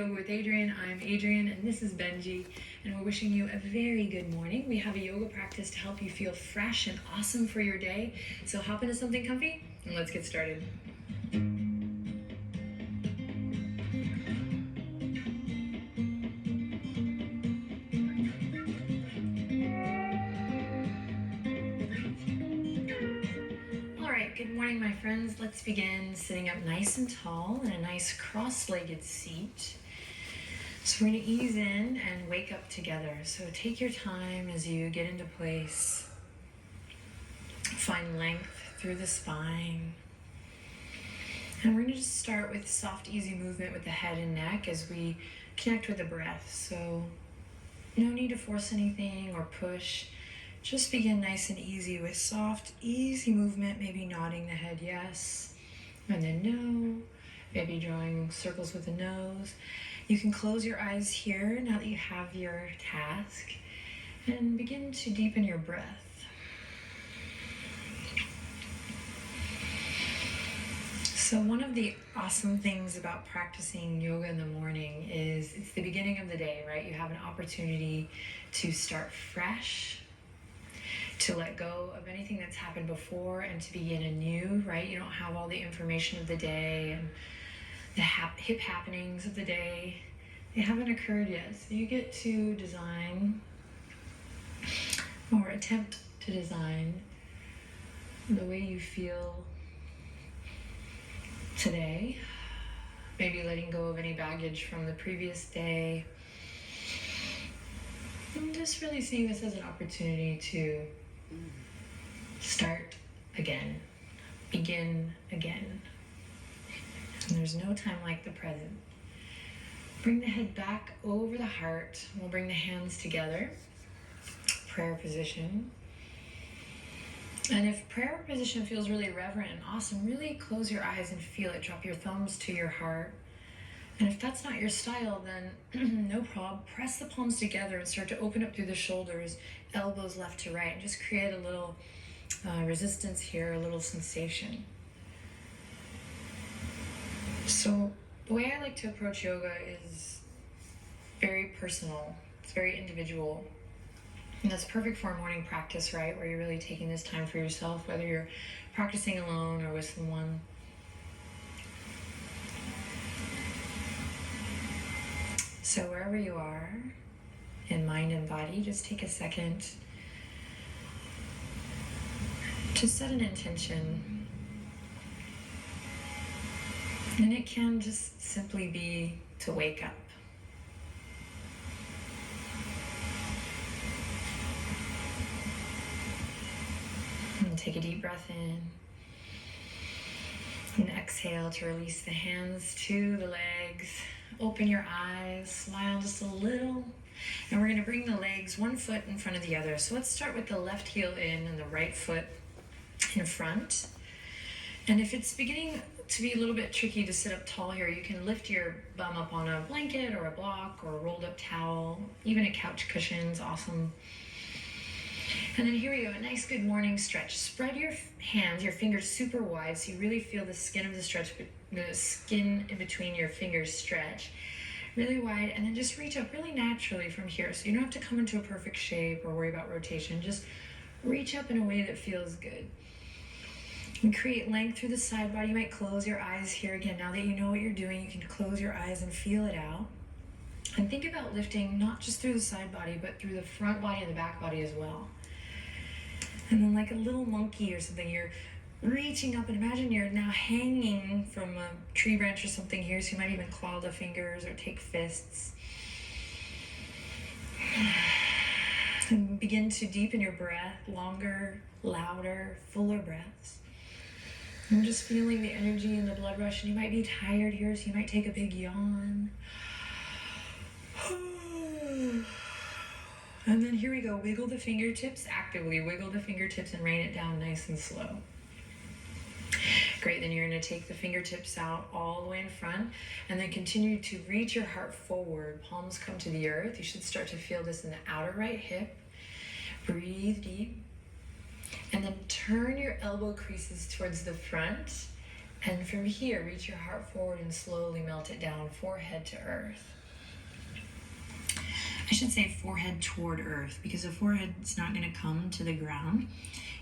With Adrian. I'm Adrian and this is Benji, and we're wishing you a very good morning. We have a yoga practice to help you feel fresh and awesome for your day. So hop into something comfy and let's get started. Alright, good morning my friends. Let's begin sitting up nice and tall in a nice cross-legged seat. So we're going to ease in and wake up together. So take your time as you get into place. Find length through the spine. And we're going to just start with soft, easy movement with the head and neck as we connect with the breath. So no need to force anything or push. Just begin nice and easy with soft, easy movement, maybe nodding the head yes, and then no, maybe drawing circles with the nose. You can close your eyes here now that you have your task and begin to deepen your breath. So one of the awesome things about practicing yoga in the morning is it's the beginning of the day, right? You have an opportunity to start fresh, to let go of anything that's happened before and to begin anew, right? You don't have all the information of the day and the hip happenings of the day. They haven't occurred yet. So you get to design or attempt to design the way you feel today. Maybe letting go of any baggage from the previous day. And just really seeing this as an opportunity to start again, begin again. And there's no time like the present. Bring the head back over the heart. We'll bring the hands together. Prayer position. And if prayer position feels really reverent and awesome, really close your eyes and feel it. Drop your thumbs to your heart. And if that's not your style, then no problem. Press the palms together and start to open up through the shoulders, elbows left to right, and just create a little resistance here, a little sensation. So the way I like to approach yoga is very personal. It's very individual. And that's perfect for a morning practice, right? Where you're really taking this time for yourself, whether you're practicing alone or with someone. So wherever you are, in mind and body, just take a second to set an intention. And it can just simply be to wake up. And take a deep breath in. And exhale to release the hands to the legs. Open your eyes, smile just a little. And we're going to bring the legs one foot in front of the other. So let's start with the left heel in and the right foot in front. And if it's beginning to be a little bit tricky to sit up tall here, you can lift your bum up on a blanket or a block or a rolled up towel, even a couch cushion's awesome. And then here we go, a nice good morning stretch. Spread your hands, your fingers super wide so you really feel the skin of the stretch, the skin in between your fingers stretch really wide, and then just reach up really naturally from here. So you don't have to come into a perfect shape or worry about rotation. Just reach up in a way that feels good. And create length through the side body. You might close your eyes here again. Now that you know what you're doing, you can close your eyes and feel it out. And think about lifting not just through the side body, but through the front body and the back body as well. And then like a little monkey or something, you're reaching up, and imagine you're now hanging from a tree branch or something here, so you might even claw the fingers or take fists. And begin to deepen your breath, longer, louder, fuller breaths. And just feeling the energy and the blood rush, and you might be tired here, so you might take a big yawn. And then here we go, wiggle the fingertips actively, wiggle the fingertips and rain it down nice and slow. Great, then you're going to take the fingertips out all the way in front and then continue to reach your heart forward. Palms come to the earth. You should start to feel this in the outer right hip. Breathe deep. And then turn your elbow creases towards the front And from here, reach your heart forward and slowly melt it down, forehead to earth. I should say forehead toward earth, because the forehead is not going to come to the ground.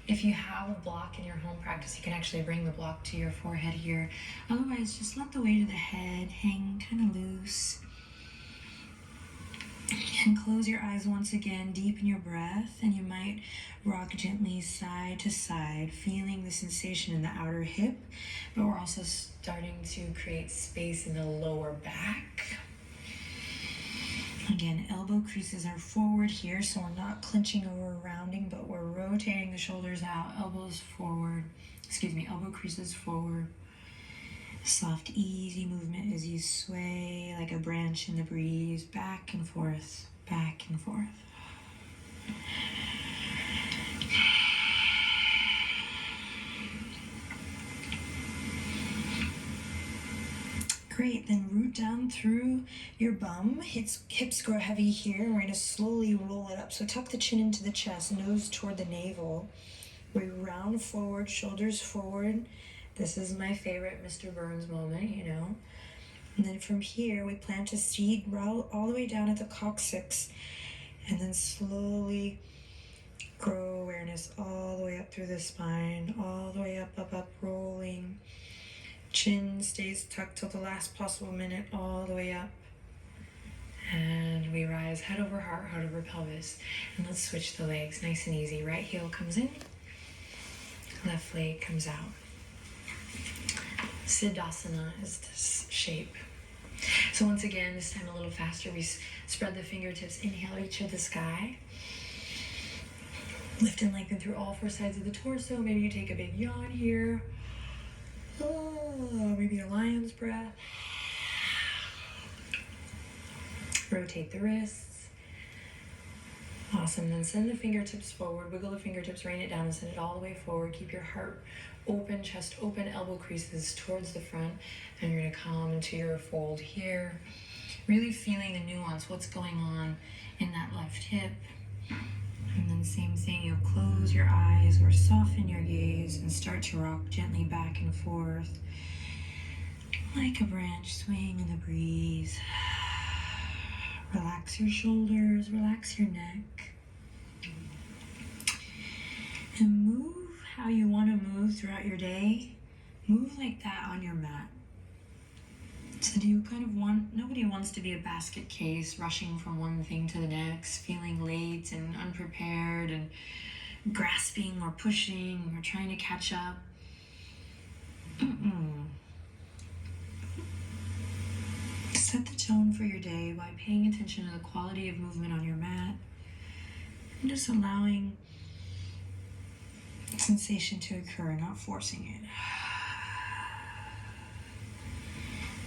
If you have a block in your home practice, you can actually bring the block to your forehead here. Otherwise, just let the weight of the head hang kind of loose. And close your eyes once again, deepen your breath, and you might rock gently side to side, feeling the sensation in the outer hip, but we're also starting to create space in the lower back. Again, elbow creases are forward here, so we're not clenching or rounding, but we're rotating the shoulders out, elbows forward, elbow creases forward. Soft, easy movement as you sway like a branch in the breeze, back and forth, back and forth. Great, then root down through your bum. Hips grow heavy here. We're gonna slowly roll it up. So tuck the chin into the chest, nose toward the navel. We round forward, shoulders forward. This is my favorite Mr. Burns moment, you know. And then from here, we plant a seed all the way down at the coccyx, and then slowly grow awareness all the way up through the spine, all the way up, rolling. Chin stays tucked till the last possible minute, all the way up. And we rise head over heart, heart over pelvis. And let's switch the legs, nice and easy. Right heel comes in, left leg comes out. Siddhasana is this shape. So once again, this time a little faster, we spread the fingertips, inhale, reach to the sky. Lift and lengthen through all four sides of the torso. Maybe you take a big yawn here. Oh, maybe a lion's breath. Rotate the wrists. Awesome, then send the fingertips forward, wiggle the fingertips, rain it down and send it all the way forward. Keep your heart open, chest open, elbow creases towards the front, and you're gonna come into your fold here. Really feeling the nuance, what's going on in that left hip. And then same thing, you'll close your eyes or soften your gaze and start to rock gently back and forth like a branch swaying in the breeze. Relax your shoulders, relax your neck. And move how you want to move throughout your day. Move like that on your mat. So do you kind of nobody wants to be a basket case, rushing from one thing to the next, feeling late and unprepared and grasping or pushing or trying to catch up. Set the tone for your day by paying attention to the quality of movement on your mat and just allowing sensation to occur, not forcing it.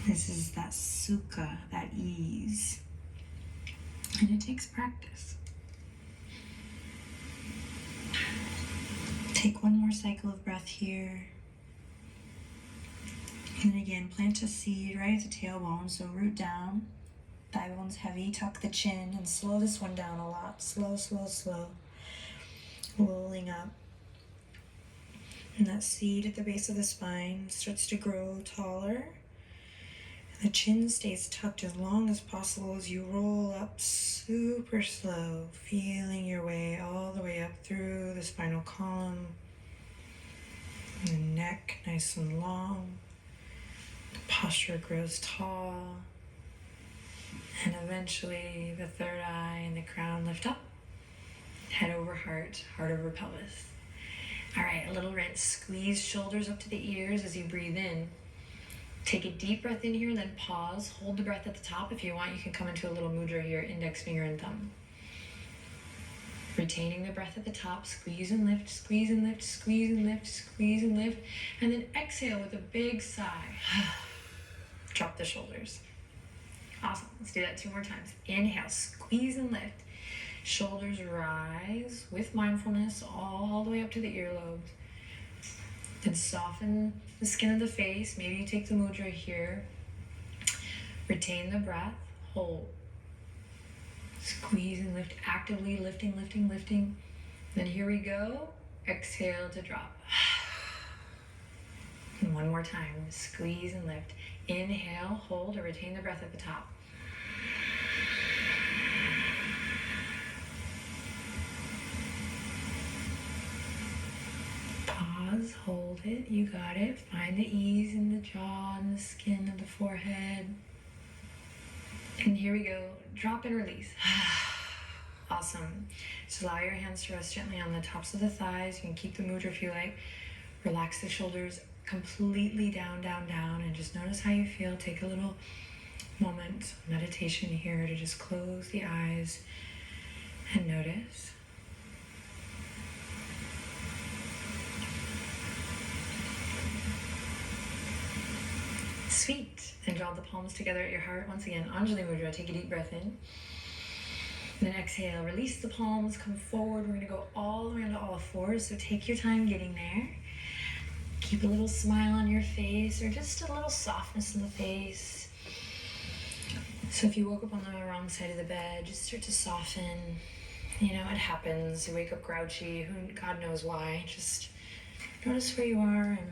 This is that sukha, that ease. And it takes practice. Take one more cycle of breath here. And again, plant a seed right at the tailbone, so root down. Thigh bone's heavy, tuck the chin, and slow this one down a lot. Slow, slow, slow. Rolling up. And that seed at the base of the spine starts to grow taller. The chin stays tucked as long as possible as you roll up super slow, feeling your way all the way up through the spinal column. And the neck nice and long. The posture grows tall. And eventually the third eye and the crown lift up. Head over heart, heart over pelvis. All right, a little rinse. Squeeze shoulders up to the ears as you breathe in. Take a deep breath in here, then pause. Hold the breath at the top. If you want, you can come into a little mudra here, index finger and thumb. Retaining the breath at the top, squeeze and lift, squeeze and lift, squeeze and lift, squeeze and lift, and then exhale with a big sigh. Drop the shoulders. Awesome, let's do that 2 more times. Inhale, squeeze and lift. Shoulders rise with mindfulness all the way up to the earlobes. Then soften the skin of the face. Maybe you take the mudra here. Retain the breath. Hold. Squeeze and lift. Actively lifting, lifting, lifting. Then here we go. Exhale to drop. And one more time, squeeze and lift. Inhale, hold, or retain the breath at the top. Pause, hold it, you got it. Find the ease in the jaw and the skin of the forehead. And here we go, drop and release. Awesome. Just allow your hands to rest gently on the tops of the thighs. You can keep the mudra if you like. Relax the shoulders completely down, down, down, and just notice how you feel. Take a little moment, meditation here, to just close the eyes and notice. Sweet. And draw the palms together at your heart. Once again, Anjali Mudra. Take a deep breath in. Then exhale, release the palms, come forward. We're gonna go all the way onto all fours, so take your time getting there. Keep a little smile on your face, or just a little softness in the face. So if you woke up on the wrong side of the bed, just start to soften. You know, it happens. You wake up grouchy, God knows why. Just notice where you are and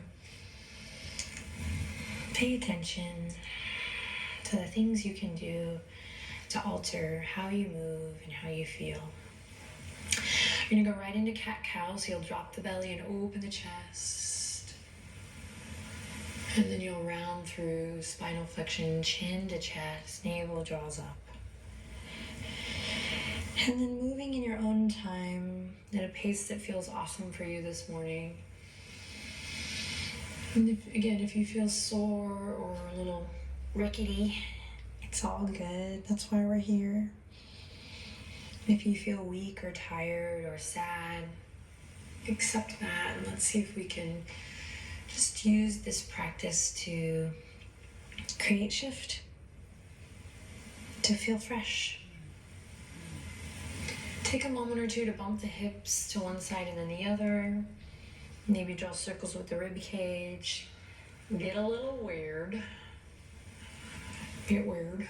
pay attention to the things you can do to alter how you move and how you feel. You're gonna go right into cat-cow, so you'll drop the belly and open the chest. And then you'll round through spinal flexion, chin to chest, navel draws up. And then moving in your own time at a pace that feels awesome for you this morning. And if you feel sore or a little rickety, it's all good. That's why we're here. If you feel weak or tired or sad, accept that, and let's see if we can just use this practice to create shift, to feel fresh. Take a moment or two to bump the hips to one side and then the other. Maybe draw circles with the rib cage. Get a little weird. Get weird.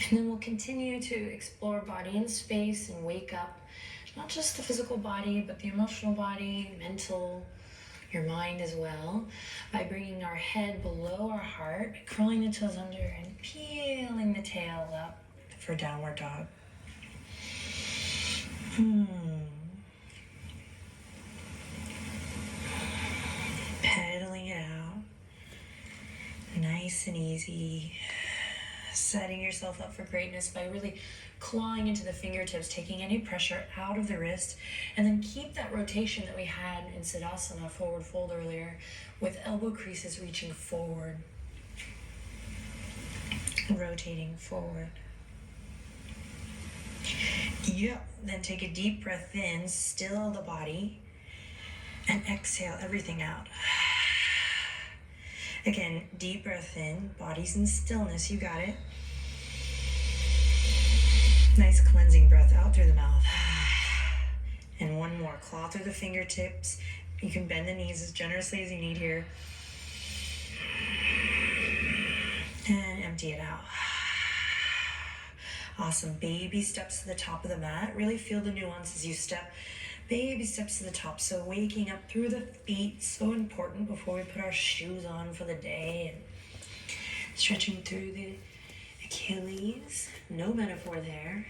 And then we'll continue to explore body and space and wake up, not just the physical body, but the emotional body, mental, your mind as well, by bringing our head below our heart, curling the toes under and peeling the tail up for downward dog. Pedaling it out, nice and easy. Setting yourself up for greatness by really clawing into the fingertips, taking any pressure out of the wrist, and then keep that rotation that we had in Siddhasana, forward fold earlier, with elbow creases reaching forward, rotating forward. Yep. Then take a deep breath in, still the body, and exhale everything out. Again, deep breath in, body's in stillness, you got it. Nice cleansing breath out through the mouth. And one more, claw through the fingertips. You can bend the knees as generously as you need here. And empty it out. Awesome, baby steps to the top of the mat. Really feel the nuance as you step. Baby steps to the top, so waking up through the feet, so important before we put our shoes on for the day. And stretching through the Achilles, no metaphor there,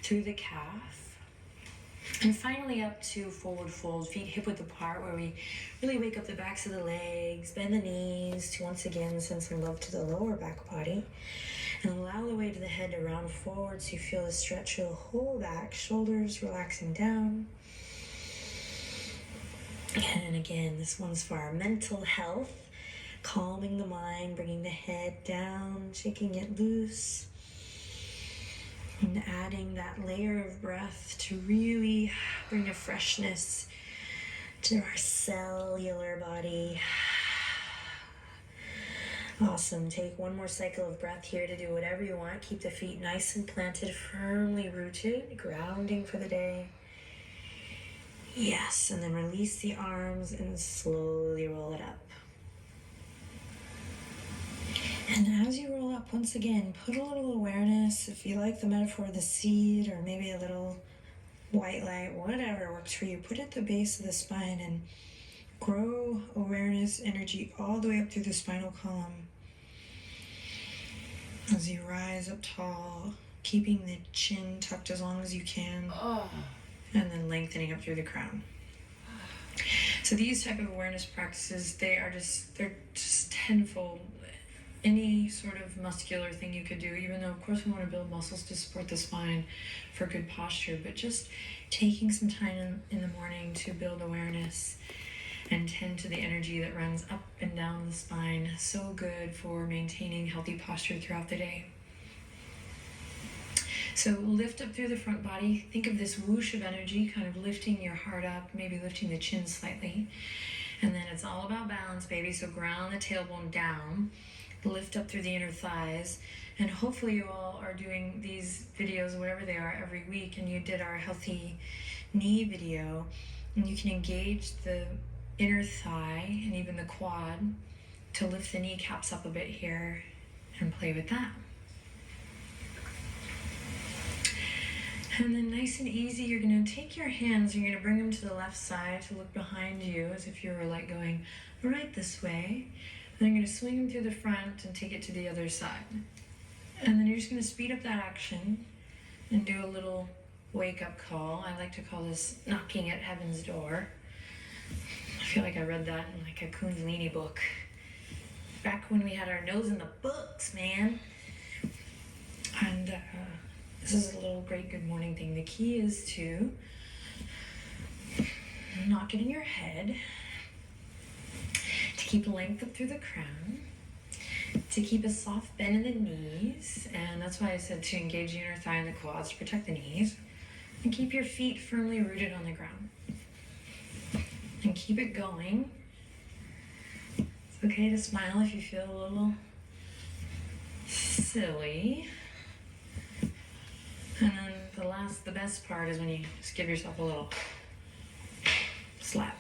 through the calf. And finally up to forward fold, feet hip width apart, where we really wake up the backs of the legs, bend the knees to once again send some love to the lower back body. And allow the weight of the head to round forward so you feel the stretch of the whole back, shoulders relaxing down. And again, this one's for our mental health, calming the mind, bringing the head down, shaking it loose, and adding that layer of breath to really bring a freshness to our cellular body. Awesome. Take one more cycle of breath here to do whatever you want. Keep the feet nice and planted, firmly rooted, grounding for the day. Yes, and then release the arms and slowly roll it up. And as you roll up, once again, put a little awareness, if you like the metaphor of the seed, or maybe a little white light, whatever works for you, put it at the base of the spine and grow awareness energy all the way up through the spinal column. As you rise up tall, keeping the chin tucked as long as you can, and then lengthening up through the crown. So these type of awareness practices, they're just tenfold any sort of muscular thing you could do, even though of course we want to build muscles to support the spine for good posture, but just taking some time in the morning to build awareness and tend to the energy that runs up and down the spine, so good for maintaining healthy posture throughout the day. So lift up through the front body. Think of this whoosh of energy, kind of lifting your heart up, maybe lifting the chin slightly. And then it's all about balance, baby. So ground the tailbone down, lift up through the inner thighs. And hopefully you all are doing these videos, whatever they are, every week. And you did our healthy knee video. And you can engage the inner thigh and even the quad to lift the kneecaps up a bit here and play with that. And then nice and easy, you're going to take your hands, you're going to bring them to the left side to look behind you as if you were like going right this way. And then you're going to swing them through the front and take it to the other side. And then you're just going to speed up that action and do a little wake-up call. I like to call this knocking at heaven's door. I feel like I read that in like a Kundalini book. Back when we had our nose in the books, man. And this is a little great good morning thing. The key is to knock it in your head, to keep length up through the crown, to keep a soft bend in the knees, and that's why I said to engage the inner thigh and the quads to protect the knees, and keep your feet firmly rooted on the ground. And keep it going. It's okay to smile if you feel a little silly. And then the best part is when you just give yourself a little slap.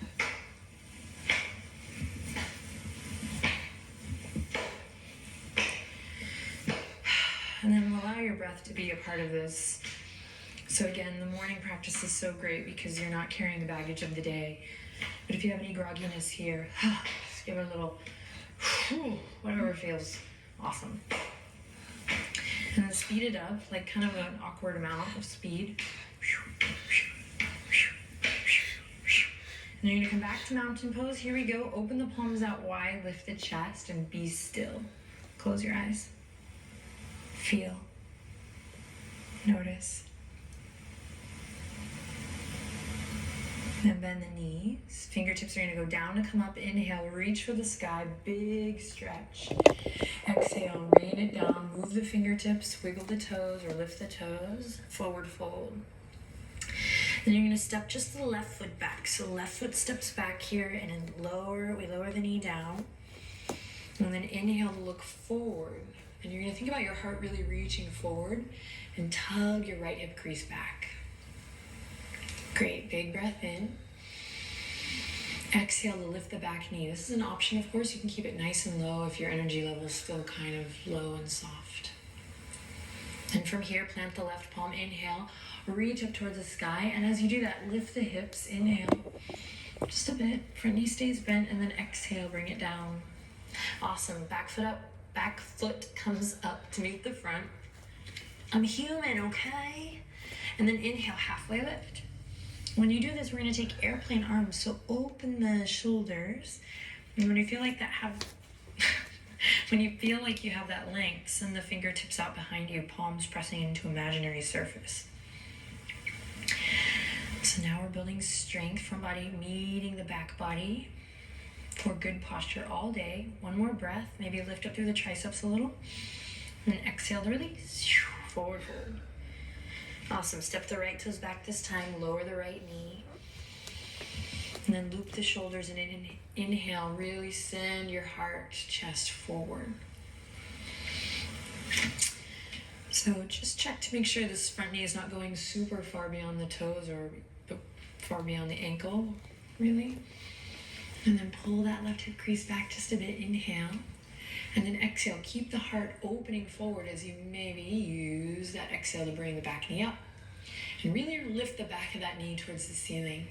And then allow your breath to be a part of this. So again, the morning practice is so great because you're not carrying the baggage of the day. But if you have any grogginess here, just give it a little, whatever feels awesome. And then speed it up, like kind of an awkward amount of speed. And you're gonna come back to mountain pose. Here we go. Open the palms out wide, lift the chest, and be still. Close your eyes. Feel. Notice. And bend the knees. Fingertips are gonna go down to come up. Inhale, reach for the sky, big stretch. Exhale, rain it down, move the fingertips, wiggle the toes or lift the toes, forward fold. Then you're gonna step just the left foot back. So left foot steps back here and then we lower the knee down. And then inhale to look forward. And you're gonna think about your heart really reaching forward and tug your right hip crease back. Great, big breath in. Exhale to lift the back knee. This is an option, of course. You can keep it nice and low if your energy level is still kind of low and soft. And from here, plant the left palm. Inhale, reach up towards the sky. And as you do that, lift the hips. Inhale, just a bit. Front knee stays bent. And then exhale, bring it down. Awesome. Back foot up. Back foot comes up to meet the front. I'm human, okay? And then inhale, halfway lift. When you do this, we're going to take airplane arms. So open the shoulders. And when you feel like when you feel like you have that length, send the fingertips out behind you, palms pressing into imaginary surface. So now we're building strength from body, meeting the back body for good posture all day. One more breath. Maybe lift up through the triceps a little. And then exhale to release. Forward fold. Awesome. Step the right toes back this time. Lower the right knee. And then loop the shoulders and inhale. Really send your heart, chest forward. So just check to make sure this front knee is not going super far beyond the toes or far beyond the ankle, really. And then pull that left hip crease back just a bit. Inhale. And then exhale, keep the heart opening forward as you maybe use that exhale to bring the back knee up. And really lift the back of that knee towards the ceiling.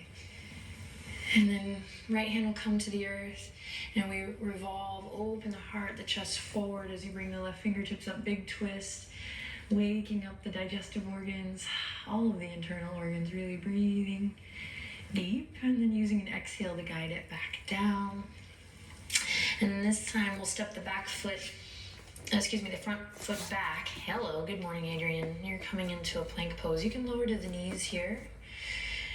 And then right hand will come to the earth, and we revolve, open the heart, the chest forward as you bring the left fingertips up, big twist, waking up the digestive organs, all of the internal organs, really breathing deep, and then using an exhale to guide it back down. And then this time we'll step the the front foot back. Hello, good morning, Adrian. You're coming into a plank pose. You can lower to the knees here.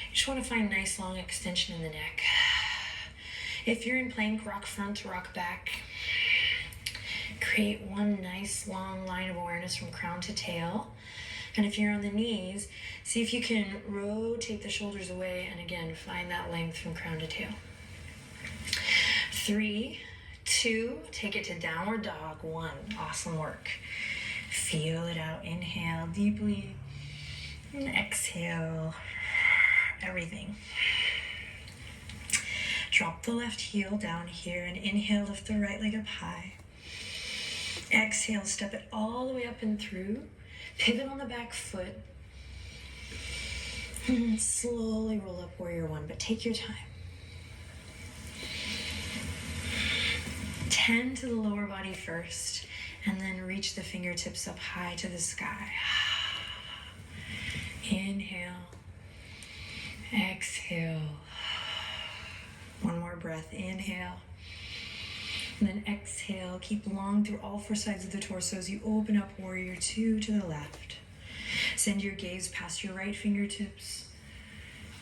You just want to find nice long extension in the neck. If you're in plank, rock front to rock back. Create one nice long line of awareness from crown to tail. And if you're on the knees, see if you can rotate the shoulders away, and again, find that length from crown to tail. 3, 2, take it to downward dog. 1, awesome work. Feel it out. Inhale deeply, and exhale everything. Drop the left heel down here, and inhale, lift the right leg up high. Exhale, step it all the way up and through. Pivot on the back foot. And slowly roll up warrior 1, but take your time. Tend to the lower body first, and then reach the fingertips up high to the sky. Inhale. Exhale. One more breath. Inhale. And then exhale. Keep long through all 4 sides of the torso as you open up warrior 2 to the left. Send your gaze past your right fingertips.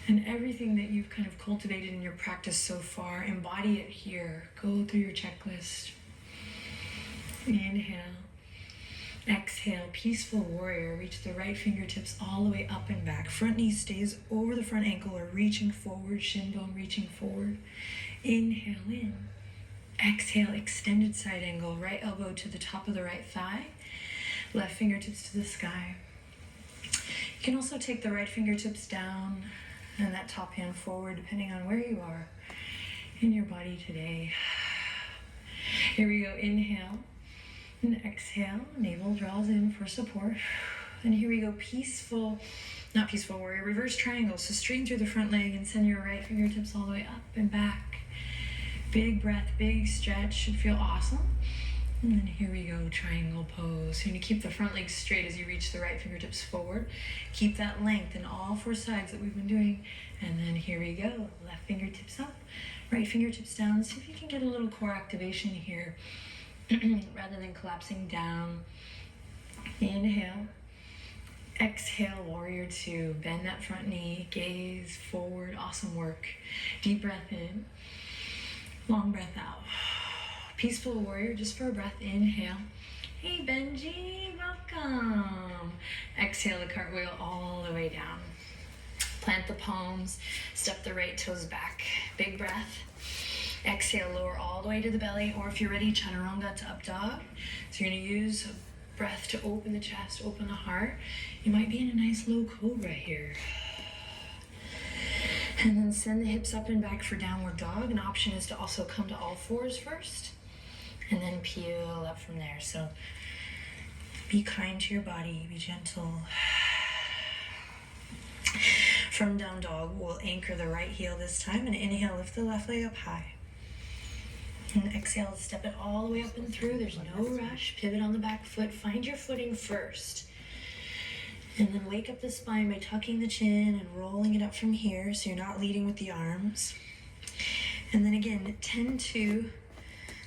And everything that you've kind of cultivated in your practice so far, embody it here. Go through your checklist. Inhale. Exhale, peaceful warrior. Reach the right fingertips all the way up and back. Front knee stays over the front ankle or reaching forward, shin bone reaching forward. Inhale in. Exhale, extended side angle. Right elbow to the top of the right thigh. Left fingertips to the sky. You can also take the right fingertips down and that top hand forward, depending on where you are in your body today. Here we go. Inhale. And exhale, navel draws in for support. And here we go, not peaceful warrior, reverse triangle. So straighten through the front leg and send your right fingertips all the way up and back. Big breath, big stretch, should feel awesome. And then here we go, triangle pose. So you're gonna keep the front leg straight as you reach the right fingertips forward. Keep that length in all 4 sides that we've been doing. And then here we go, left fingertips up, right fingertips down. See if you can get a little core activation here. Rather than collapsing down. Inhale. Exhale, warrior 2. Bend that front knee, gaze forward. Awesome work. Deep breath in. Long breath out. Peaceful warrior, just for a breath. Inhale. Hey Benji, welcome. Exhale, the cartwheel all the way down. Plant the palms, step the right toes back. Big breath. Exhale, lower all the way to the belly, or if you're ready, chaturanga to up dog. So you're gonna use breath to open the chest, open the heart. You might be in a nice low cobra here. And then send the hips up and back for downward dog. An option is to also come to all 4s first, and then peel up from there. So be kind to your body, be gentle. From down dog, we'll anchor the right heel this time, and inhale, lift the left leg up high. And exhale, step it all the way up and through. There's no rush. Pivot on the back foot. Find your footing first. And then wake up the spine by tucking the chin and rolling it up from here so you're not leading with the arms. And then again, tend to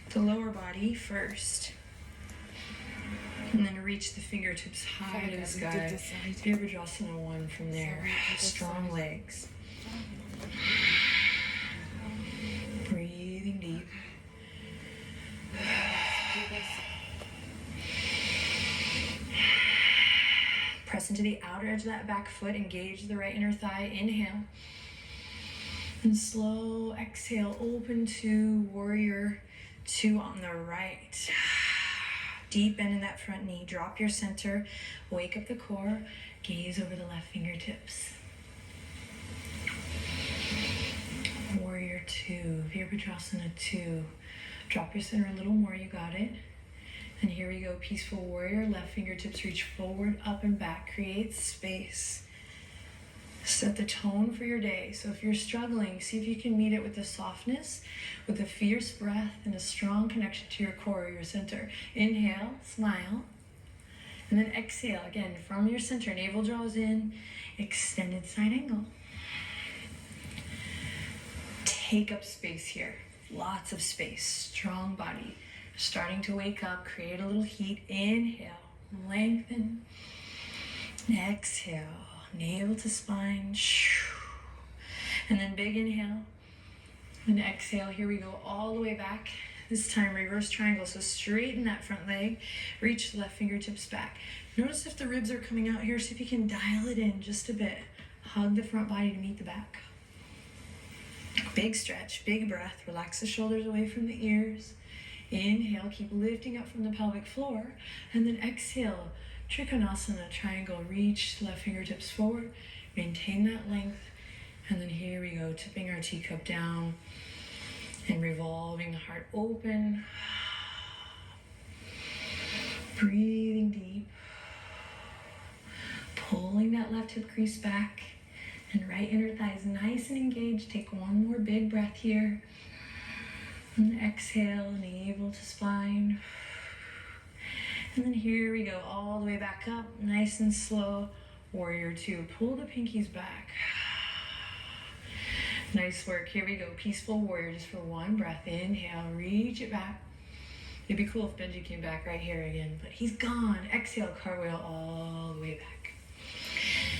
the lower body first. And then reach the fingertips high to the sky. Virabhadrasana 1 from there. Strong legs. Breathing deep. Press into the outer edge of that back foot. Engage the right inner thigh. Inhale. And slow exhale. Open to warrior 2 on the right. Deep bend in that front knee. Drop your center. Wake up the core. Gaze over the left fingertips. Warrior 2. Virabhadrasana 2. Drop your center a little more. You got it. And here we go, peaceful warrior. Left fingertips reach forward, up and back. Create space. Set the tone for your day. So if you're struggling, see if you can meet it with the softness, with a fierce breath, and a strong connection to your core, your center. Inhale, smile. And then exhale, again, from your center. Navel draws in, extended side angle. Take up space here. Lots of space, strong body. Starting to wake up, create a little heat. Inhale, lengthen. Exhale, navel to spine. And then big inhale. And exhale, here we go, all the way back. This time, reverse triangle. So straighten that front leg, reach left fingertips back. Notice if the ribs are coming out here. See if you can dial it in just a bit. Hug the front body to meet the back. Big stretch, big breath. Relax the shoulders away from the ears. Inhale, keep lifting up from the pelvic floor. And then exhale, Trikonasana, triangle. Reach left fingertips forward. Maintain that length. And then here we go, tipping our teacup down and revolving the heart open. Breathing deep. Pulling that left hip crease back. And right inner thighs nice and engaged. Take one more big breath here. And exhale, navel to spine. And then here we go, all the way back up, nice and slow. Warrior two, pull the pinkies back. Nice work, here we go, peaceful warrior, just for one breath. Inhale, reach it back. It'd be cool if Benji came back right here again, but he's gone. Exhale, cartwheel all the way back.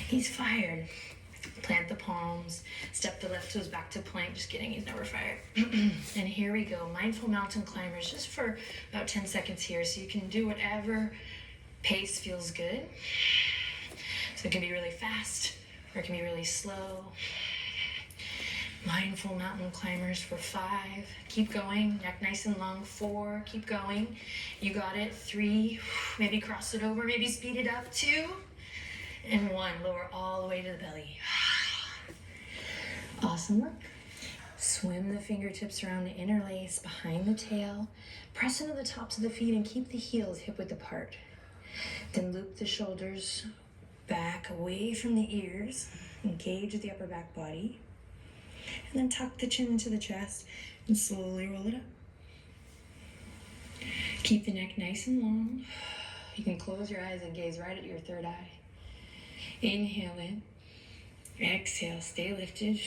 He's fired. Plant the palms, step the left toes back to plank. Just kidding, he's never fired. And here we go, mindful mountain climbers, just for about 10 seconds here. So you can do whatever pace feels good. So it can be really fast, or it can be really slow. Mindful mountain climbers for 5. Keep going, neck nice and long. 4, keep going. You got it. 3, maybe cross it over, maybe speed it up. 2, and 1, lower all the way to the belly. Awesome work. Swim the fingertips around the interlace behind the tail. Press into the tops of the feet and keep the heels hip width apart. Then loop the shoulders back away from the ears. Engage with the upper back body. And then tuck the chin into the chest and slowly roll it up. Keep the neck nice and long. You can close your eyes and gaze right at your third eye. Inhale in. Exhale, stay lifted.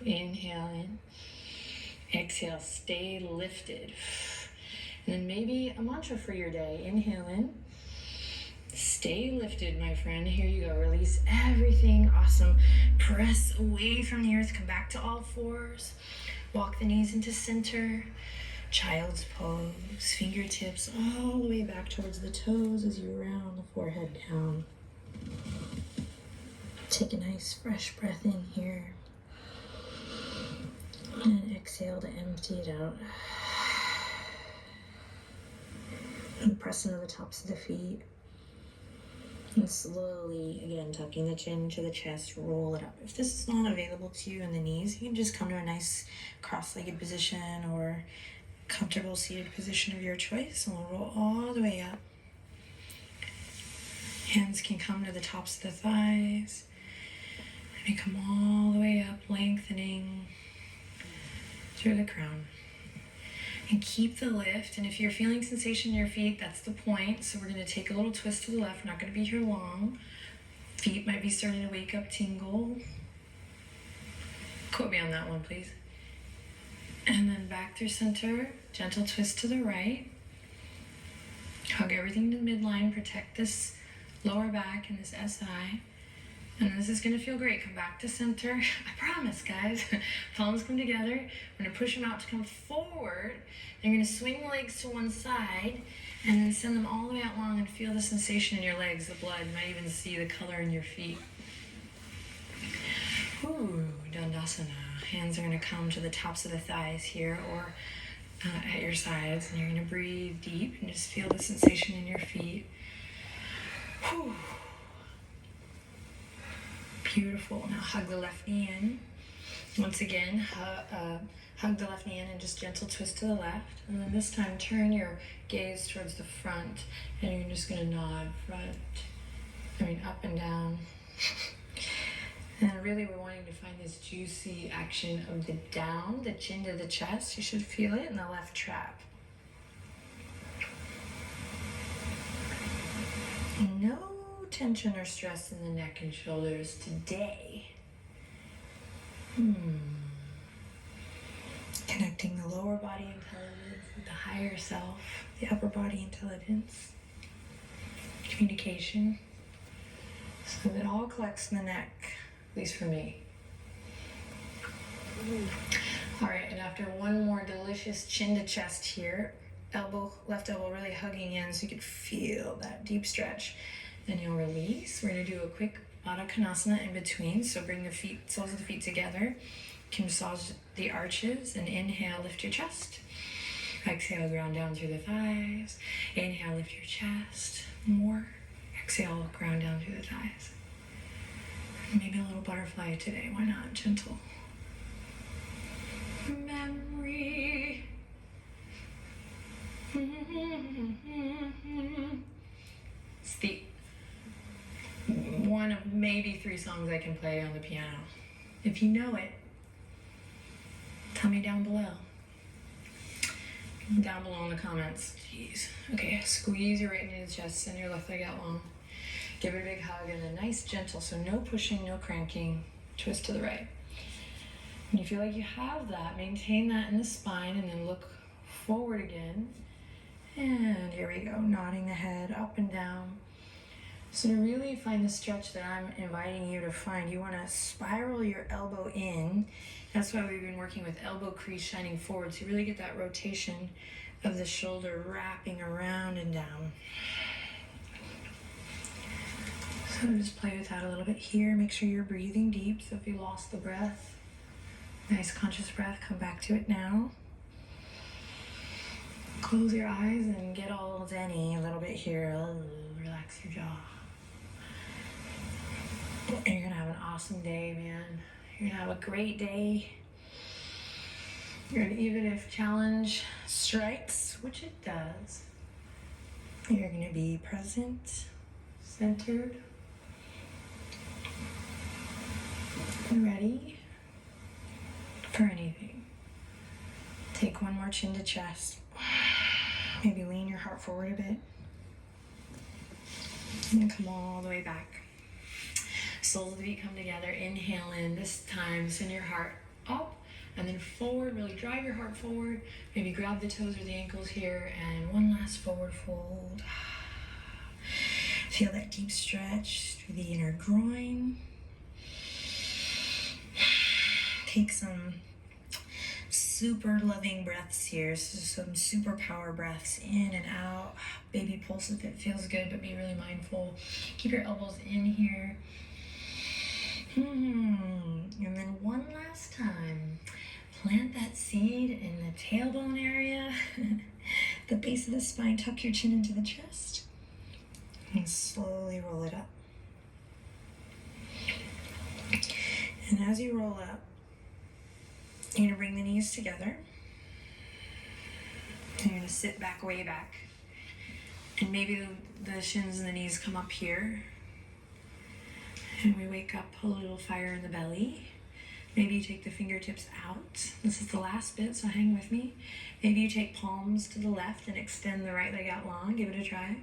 Inhale in. Exhale, stay lifted. And then maybe a mantra for your day. Inhale in. Stay lifted, my friend. Here you go. Release everything. Awesome. Press away from the earth. Come back to all fours. Walk the knees into center. Child's pose. Fingertips all the way back towards the toes as you round the forehead down. Take a nice fresh breath in here. And exhale to empty it out. And press into the tops of the feet. And slowly, again, tucking the chin to the chest, roll it up. If this is not available to you in the knees, you can just come to a nice cross-legged position or comfortable seated position of your choice, and we'll roll all the way up. Hands can come to the tops of the thighs. And come all the way up, lengthening through the crown. And keep the lift. And if you're feeling sensation in your feet, that's the point. So we're going to take a little twist to the left. Not going to be here long. Feet might be starting to wake up, tingle. Quote me on that one, please. And then back through center. Gentle twist to the right. Hug everything to midline. Protect this lower back and this SI. And this is going to feel great. Come back to center. I promise, guys. Palms come together. We're going to push them out to come forward. You're going to swing the legs to one side and then send them all the way out long and feel the sensation in your legs, the blood. You might even see the color in your feet. Ooh, Dandasana. Hands are going to come to the tops of the thighs here or at your sides. And you're going to breathe deep and just feel the sensation in your feet. Whew. Beautiful. Now hug the left knee in. Once again, hug the left knee in and just gentle twist to the left. And then this time, turn your gaze towards the front, and you're just gonna nod up and down. And really, we're wanting to find this juicy action of the down, the chin to the chest. You should feel it in the left trap. No tension or stress in the neck and shoulders today. Connecting the lower body intelligence with the higher self, the upper body intelligence, communication. So it all collects in the neck, at least for me. All right, and after one more delicious chin to chest here, left elbow really hugging in so you can feel that deep stretch. Then you'll release. We're gonna do a quick Adho Konasana in between. So bring the soles of the feet together. You can massage the arches and inhale, lift your chest. Exhale, ground down through the thighs. Inhale, lift your chest. More. Exhale, ground down through the thighs. Maybe a little butterfly today. Why not? Gentle. Memory. It's the one of maybe 3 songs I can play on the piano. If you know it, tell me down below. Down below in the comments. Jeez. Okay, squeeze your right knee to the chest, send your left leg out long. Give it a big hug and a nice gentle, so no pushing, no cranking, twist to the right. When you feel like you have that, maintain that in the spine and then look forward again. And here we go, nodding the head up and down. So to really find the stretch that I'm inviting you to find, you want to spiral your elbow in. That's why we've been working with elbow crease shining forward. So you really get that rotation of the shoulder wrapping around and down. So just play with that a little bit here. Make sure you're breathing deep. So if you lost the breath, nice conscious breath, come back to it now. Close your eyes and get all zen-y a little bit here. Relax your jaw. And you're gonna have an awesome day, man. You're gonna have a great day. Even if challenge strikes, which it does, you're gonna be present, centered, and ready for anything. Take one more chin to chest. Maybe lean your heart forward a bit. And come all the way back. Soles of the feet come together. Inhale in. This time, send your heart up and then forward. Really drive your heart forward. Maybe grab the toes or the ankles here. And one last forward fold. Feel that deep stretch through the inner groin. Take some super loving breaths here. So some super power breaths in and out. Baby pulse if it feels good, but be really mindful. Keep your elbows in here. And then one last time, plant that seed in the tailbone area, the base of the spine. Tuck your chin into the chest and slowly roll it up. And as you roll up, you're gonna bring the knees together. And you're gonna sit back, way back. And maybe the shins and the knees come up here. And we wake up a little fire in the belly. Maybe you take the fingertips out. This is the last bit, so hang with me. Maybe you take palms to the left and extend the right leg out long. Give it a try.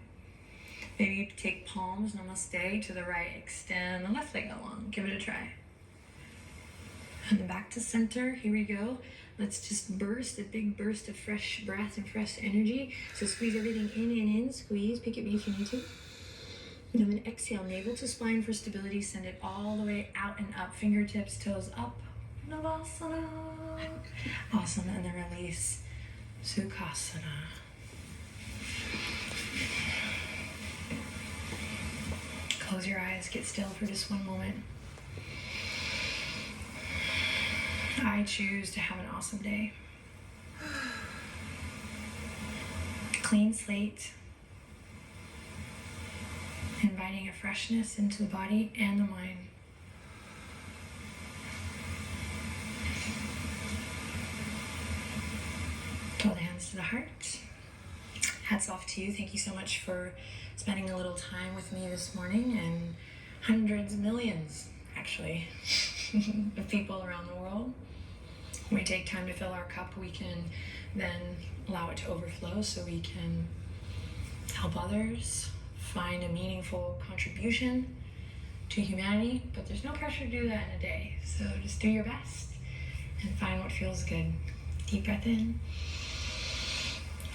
Maybe you take palms, namaste, to the right. Extend the left leg out long. Give it a try. And then back to center. Here we go. Let's just burst, a big burst of fresh breath and fresh energy. So squeeze everything in and in. Squeeze. Pick it if you need to. And then exhale, navel to spine for stability. Send it all the way out and up. Fingertips, toes up. Navasana. Awesome. And then release. Sukhasana. Close your eyes. Get still for just one moment. I choose to have an awesome day. Clean slate. Inviting a freshness into the body and the mind. Pull the hands to the heart. Hats off to you. Thank you so much for spending a little time with me this morning, and hundreds, millions, actually, of people around the world. When we take time to fill our cup, we can then allow it to overflow so we can help others find a meaningful contribution to humanity. But there's no pressure to do that in a day. So just do your best and find what feels good. Deep breath in,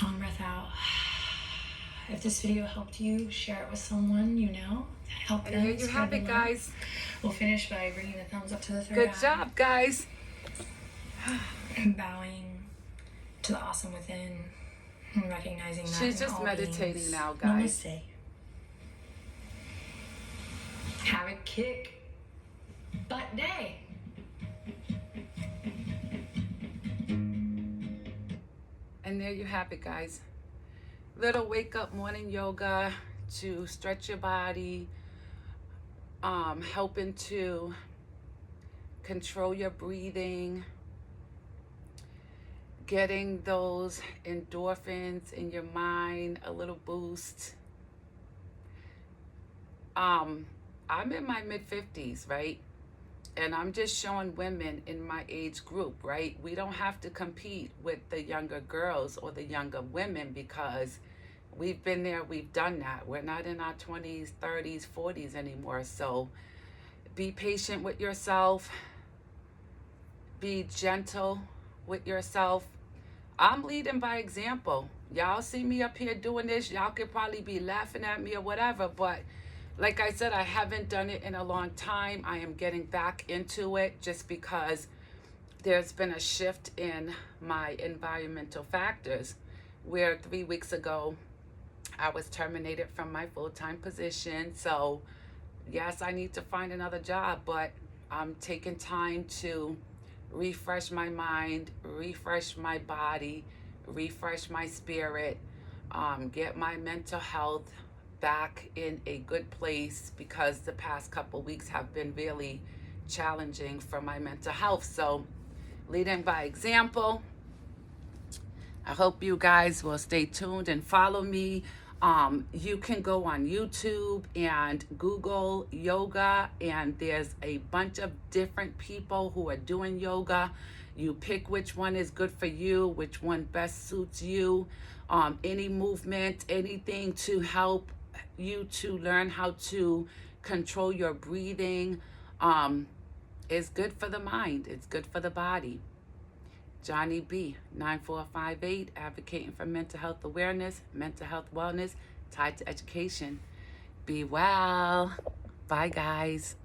long breath out. If this video helped you, share it with someone you know. Help them. And here you have it, guys. We'll finish by bringing the thumbs up to the third Good eye. job, guys. And bowing to the awesome within and recognizing that She's in just all meditating beings. now, guys. Namaste. Have a kick butt day. And there you have it, guys. Little wake up morning yoga to stretch your body, helping to control your breathing, getting those endorphins in your mind, a little boost. I'm in my mid-50s, right? And I'm just showing women in my age group, right? We don't have to compete with the younger girls or the younger women because we've been there, we've done that. We're not in our 20s, 30s, 40s anymore. So be patient with yourself. Be gentle with yourself. I'm leading by example. Y'all see me up here doing this. Y'all could probably be laughing at me or whatever, but like I said, I haven't done it in a long time. I am getting back into it just because there's been a shift in my environmental factors, where 3 weeks ago, I was terminated from my full-time position. So yes, I need to find another job, but I'm taking time to refresh my mind, refresh my body, refresh my spirit, get my mental health back in a good place, because the past couple weeks have been really challenging for my mental health. So leading by example. I hope you guys will stay tuned and follow me. You can go on YouTube and Google yoga, and there's a bunch of different people who are doing yoga. You pick which one is good for you, which one best suits you. Any movement, anything to help you to learn how to control your breathing is good for the mind. It's good for the body. Jonniebee, 9458, advocating for mental health awareness, mental health wellness tied to education. Be well. Bye, guys.